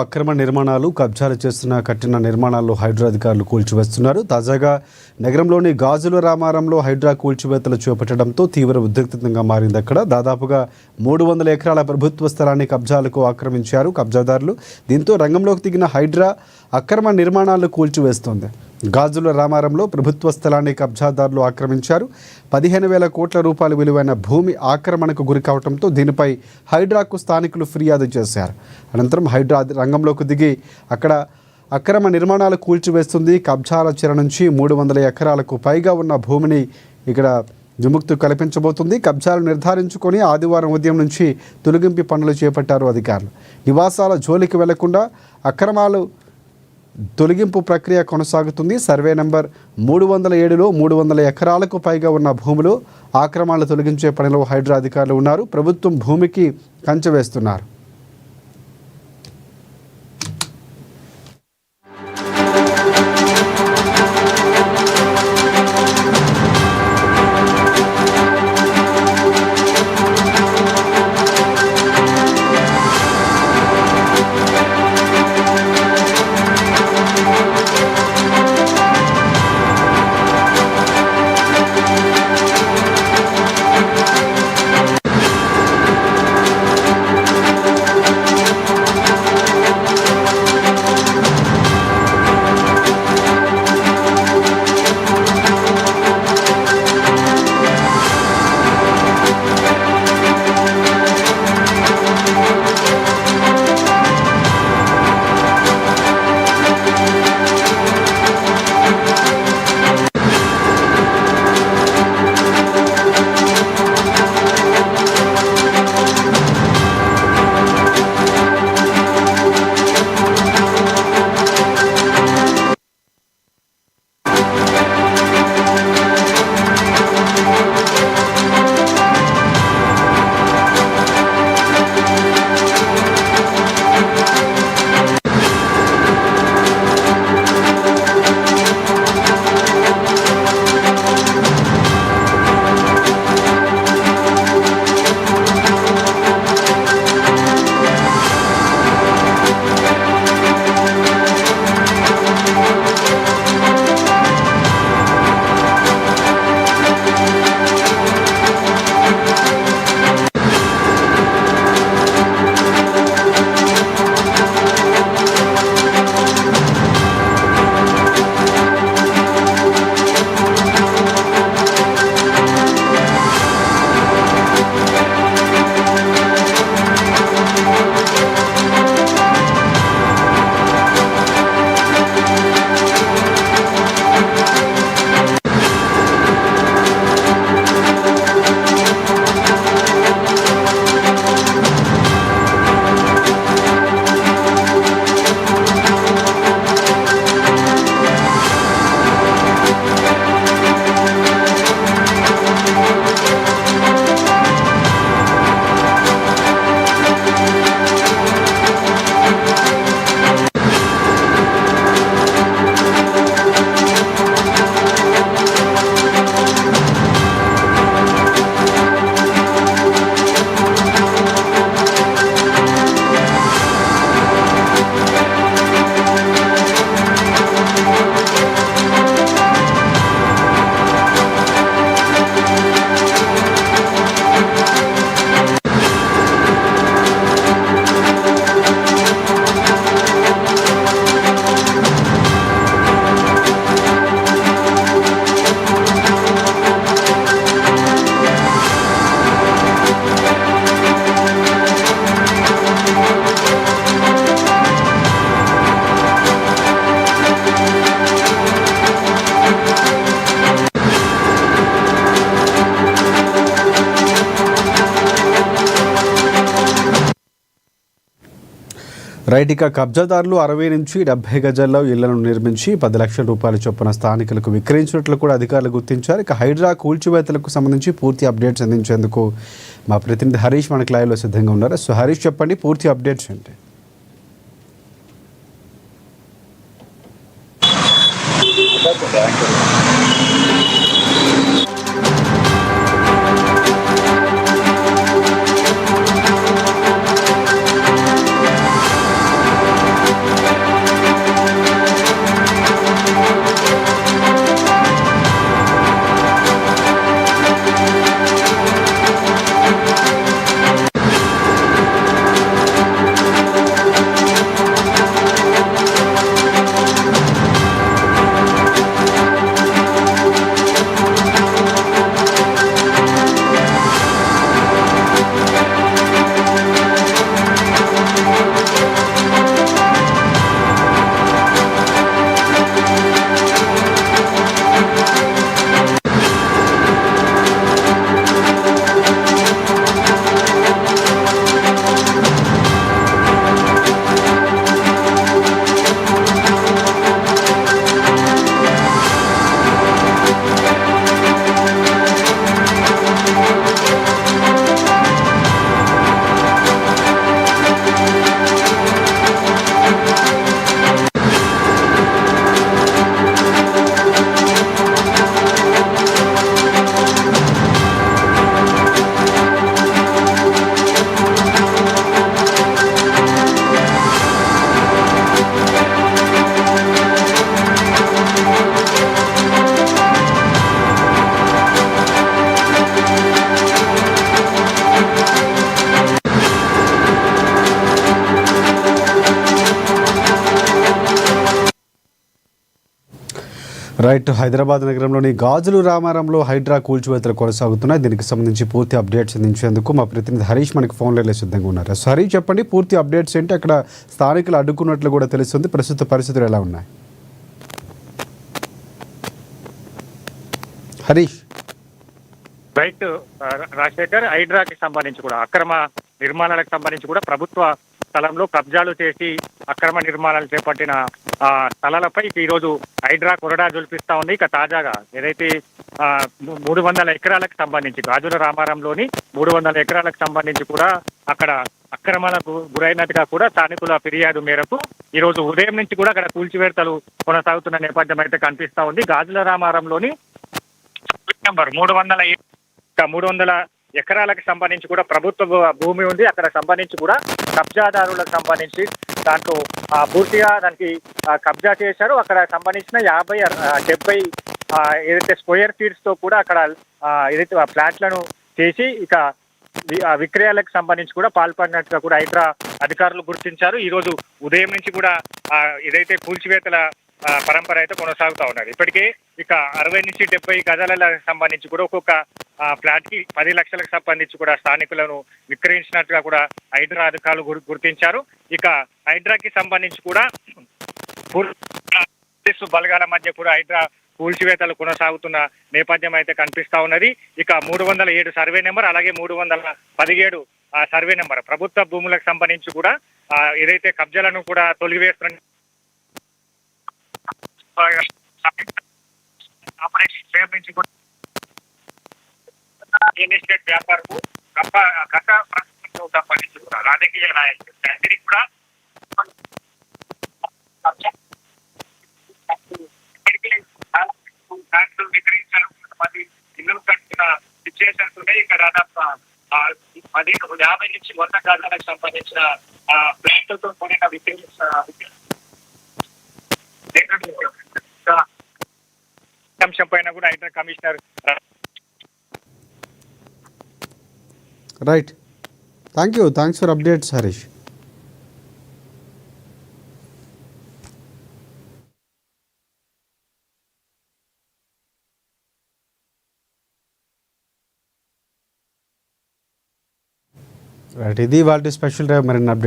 అక్రమ నిర్మాణాలు కబ్జాలు చేస్తున్న కట్టిన నిర్మాణాల్లో హైడ్రా అధికారులు కూల్చివేస్తున్నారు. తాజాగా నగరంలోని గాజుల రామారంలో హైడ్రా కూల్చివేతలు చేపట్టడంతో తీవ్ర ఉద్రిక్తంగా మారింది. అక్కడ దాదాపుగా 300 ఎకరాల ప్రభుత్వ స్థలాన్ని కబ్జాలకు ఆక్రమించారు కబ్జాదారులు. దీంతో రంగంలోకి దిగిన హైడ్రా అక్రమ నిర్మాణాలను కూల్చివేస్తోంది. గాజుల రామారంలో ప్రభుత్వ స్థలాన్ని కబ్జాదారులు ఆక్రమించారు. 15,000 కోట్ల రూపాయల విలువైన భూమి ఆక్రమణకు గురి కావడంతో దీనిపై హైడ్రాకు స్థానికులు ఫిర్యాదు చేశారు. అనంతరం హైడ్రా రంగంలోకి దిగి అక్కడ అక్రమ నిర్మాణాలు కూల్చివేస్తుంది. కబ్జాల చెర నుంచి 300 ఎకరాలకు పైగా ఉన్న భూమిని ఇక్కడ విముక్తి కల్పించబోతుంది. కబ్జాలు నిర్ధారించుకొని ఆదివారం ఉదయం నుంచి తొలగింపు పనులు చేపట్టారు అధికారులు. నివాసాల జోలికి వెళ్లకుండా అక్రమాలు తొలగింపు ప్రక్రియ కొనసాగుతుంది. సర్వే నెంబర్ 307లో 300 ఎకరాలకు పైగా ఉన్న భూములు ఆక్రమణలు తొలగించే పనిలో హైడ్రా అధికారులు ఉన్నారు. ప్రభుత్వం భూమికి కంచె వేస్తున్నారు. రైట్. ఇక కబ్జాదారులు 60 నుంచి 70 గజాల్లో ఇళ్లను నిర్మించి 10 లక్షల రూపాయల చొప్పున స్థానికులకు విక్రయించినట్లు కూడా అధికారులు గుర్తించారు. ఇక హైడ్రా కూల్చివేతలకు సంబంధించి పూర్తి అప్డేట్స్ అందించేందుకు మా ప్రతినిధి హరీష్ మనకు లైవ్లో సిద్ధంగా ఉన్నారు. సో హరీష్, చెప్పండి, పూర్తి అప్డేట్స్ ఏంటి? రైట్. హైదరాబాద్ నగరంలోని గాజులు రామారంలో హైడ్రా కూల్చివేతలు కొనసాగుతున్నాయి. దీనికి సంబంధించి పూర్తి అప్డేట్స్ అందించేందుకు మా ప్రతినిధి హరీష్ మనకి ఫోన్ లైన్లో సిద్ధంగా ఉన్నారు. సో హరీష్, చెప్పండి, పూర్తి అప్డేట్స్ ఏంటి? అక్కడ స్థానికులు అడ్డుకున్నట్లు కూడా తెలుస్తుంది. ప్రస్తుత పరిస్థితులు ఎలా ఉన్నాయి హరీష్? రైట్ రాజశేఖర్, హైడ్రాకి సంబంధించి కూడా అక్రమ నిర్మాణాలకు సంబంధించి కూడా ప్రభుత్వ స్థలంలో కబ్జాలు చేసి అక్రమ నిర్మాణాలు చేపట్టిన స్థలాలపై ఈ రోజు హైడ్రా కొరడా జుల్పిస్తా ఉంది. ఇక తాజాగా ఏదైతే 300 ఎకరాలకు సంబంధించి గాజుల రామారంలోని 300 ఎకరాలకు సంబంధించి కూడా అక్కడ అక్రమాలకు గురైనట్టుగా కూడా స్థానికుల ఫిర్యాదు మేరకు ఈ రోజు ఉదయం నుంచి కూడా అక్కడ కూల్చివేతలు కొనసాగుతున్న నేపథ్యం అయితే కనిపిస్తా ఉంది. గాజుల రామారంలోని నెంబర్ 300 ఎకరాలకు సంబంధించి కూడా ప్రభుత్వ భూమి ఉంది. అక్కడ సంబంధించి కూడా కబ్జాదారులకు సంబంధించి దాంట్లో పూర్తిగా దానికి కబ్జా చేశారు. అక్కడ సంబంధించిన 50-70 ఏదైతే స్క్వేర్ ఫీట్స్ తో కూడా అక్కడ ఏదైతే ఫ్లాట్లను చేసి ఇక విక్రయాలకు సంబంధించి కూడా పాల్పడినట్టుగా కూడా హైడ్రా అధికారులు గుర్తించారు. ఈ రోజు ఉదయం నుంచి కూడా ఏదైతే కూల్చివేతల పరంపర అయితే కొనసాగుతా ఉన్నది. ఇప్పటికే ఇక 60 నుంచి 70 గజాలకు సంబంధించి కూడా ఒక్కొక్క ఫ్లాట్ కి 10 లక్షలకు సంబంధించి కూడా స్థానికులను విక్రయించినట్టుగా కూడా హైడ్రా అధికారులు గుర్తించారు. ఇక హైడ్రాకి సంబంధించి కూడా బలగాల మధ్య కూడా హైడ్రా కూల్చివేతలు కొనసాగుతున్న నేపథ్యం అయితే కనిపిస్తా ఉన్నది. ఇక 307 సర్వే నెంబర్, అలాగే 317 సర్వే నెంబర్ ప్రభుత్వ భూములకు సంబంధించి కూడా ఏదైతే కబ్జాలను కూడా తొలగివేస్తున్న వ్యాపారకు గత సంబంధించి కూడా రాజకీయ నాయకులు కూడా విక్రయించారు. కొంతమంది ఇల్లు కట్టిన సిచ్యువేషన్స్ ఉన్నాయి. ఇక్కడ దాదాపు 50 నుంచి 100 గజాలకు సంబంధించిన ఫ్లాట్లతో కూడిన అంశం పైన కూడా Hydraa commissioner right. Thanks for updates Harish. Right, ఇది వాళ్ళ స్పెషల్ డ్రైవ్. మరిన్ని అప్డేట్